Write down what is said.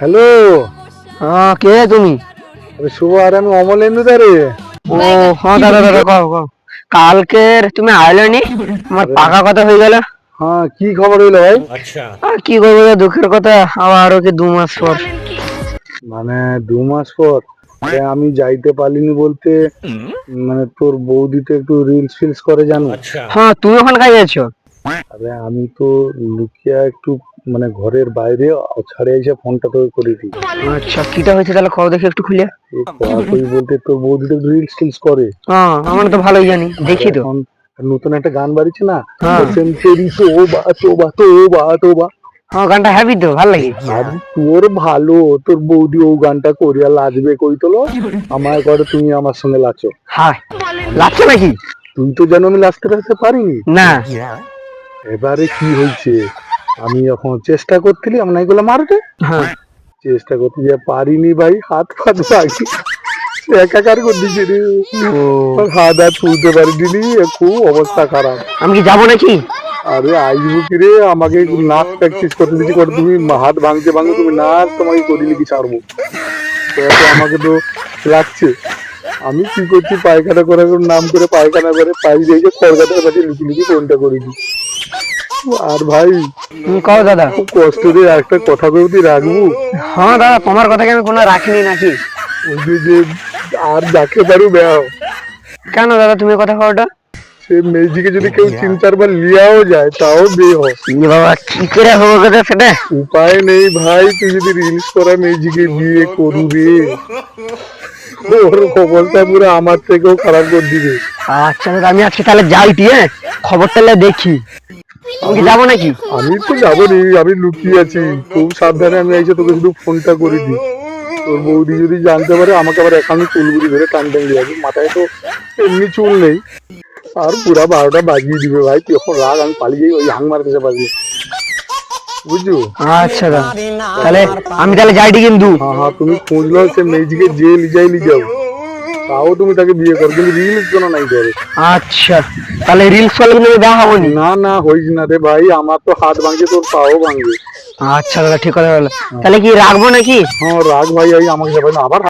Hello. হ্যাঁ, কে তুমি? শুভ, আর আমি অমলেন্দু দা রে। ও হ্যাঁ, দাদা দাদা কও কও। কালকের তুমি আইলো নি, আমার পাকা কথা হয়ে গেল। হ্যাঁ, কি খবর হইলো ভাই? আর কি করবো, দুঃখের কথা। আবার ওকে 2 মাস পর। মানে 2 মাস পর? আরে আমি যাইতে পারিনি বলতে, মানে তোর বৌদি তো একটু রিলস ফিলস করে জানো। হ্যাঁ, তুমি ওখানে কাজে আছো? আরে আমি তো লুকিয়া একটু মানে ঘরের বাইরে ছাড়ে এসে ফোনটা তোকে করে দিই। আচ্ছা, কিটা হয়েছে তাহলে কও দেখি একটু খুলে। এই কড়াকড়ি বলতে তোর বৌদি তো রিলস ফিলস করে। হ্যাঁ, আমরা তো ভালোই জানি, দেখি তো। এখন নতুন একটা গান বাড়িছে না, হ্যাঁ। বলছেন তেরি তোবা তোবা তোবা তোবা। হ্যাঁ, গানটা হ্যাপি তো, ভাল লাগে। আর তোর ভালো, তোর বৌদি ও গানটা করিয়া লাজবে কই তোলো। আমার ঘরে তুমি আমার সঙ্গে লাচো। হ্যাঁ, লাগছে নাকি? তুই তো জানো আমি লাচতে টাচতে পারিনি। না। এবারে কি হয়েছে, আমি এখন চেষ্টা করছিলি আমি এগুলো মারতে, হ্যাঁ। চেষ্টা করতে যে পারিনি ভাই, হাত ফাত ভাগি একাকার করে দিচ্ছে রে। হাত হাত তুলতে পারিনি, খুব অবস্থা খারাপ। আমি কি যাবো নাকি? আরে আইবু কি রে, আমাকে নাচ প্র্যাকটিস করতে দিচ্ছি করে, তুমি হাত ভাঙতে ভাঙতে তুমি নাচ, তোমাকে করিনি কি ছাড়বো। তো আমাকে তো লাগছে। আমি কি করছি, পায়খানা করার নাম করে পায়খানা করে পাই রেখে কলকাতার কাছে লুকি লুকি ফোনটা করেছি। আর ভাই তুমি কও দাদা। খুব কষ্ট রে, একটা কথা বলতে রাখবো। হ্যাঁ দাদা, তোমার কথা কি আমি কোনো রাখিনি নাকি? ওই যে আর যাকে পারু বেও, কেন দাদা তুমি কথা কওটা? সে মেয়েজিকে যদি কেউ 3-4 বার লিয়াও যায় তাও বিয়ে হয়। বাবা, কি করে হবে কথা সেটা? উপায় নেই ভাই, তুই যদি রিলস করা মেয়েজিকে বিয়ে করবি, ওর অবস্থা পুরো আমার থেকেও খারাপ করে দিবে। আচ্ছা দাদা, আমি আজকে তাহলে যাই, দিয়ে খবর তাহলে দেখি। আমি কি যাবো নাকি? আমি তো যাবো নি, আমি লুকিয়ে আছি খুব সাবধানে। আমি এসে তোকে শুধু ফোনটা করে দিই। তোর বৌদি যদি জানতে পারে আমাকে আবার এখনই চুলগুলি ধরে টান টান দিয়ে আসবে। মাথায় তো এমনি চুল নেই, আর পুরা 12টা বাজিয়ে দিবে ভাই। তুই এখন রাগ, আমি পালিয়ে যাই, ওই হাং মারতে পারবি, বুঝছো? আচ্ছা দাদা, তাহলে আমি তাহলে যাইটি কিন্তু। হ্যাঁ হ্যাঁ, তুমি খুঁজলো সে মেয়েজিকে যে লিজাই লিজাও, তাও তুমি তাকে বিয়ে করো, কিন্তু রিলস কোনো নাই করে। আচ্ছা, তাহলে রিলস কলে কিন্তু দেখা হবো নি। না না, হইস না রে ভাই, আমার তো হাত ভাঙছে, তোর পাও ভাঙবে। আচ্ছা দাদা, ঠিক কথা বলো। তাহলে কি রাখবো নাকি? হ্যাঁ রাগ ভাই, আমাকে যাবে না আবার।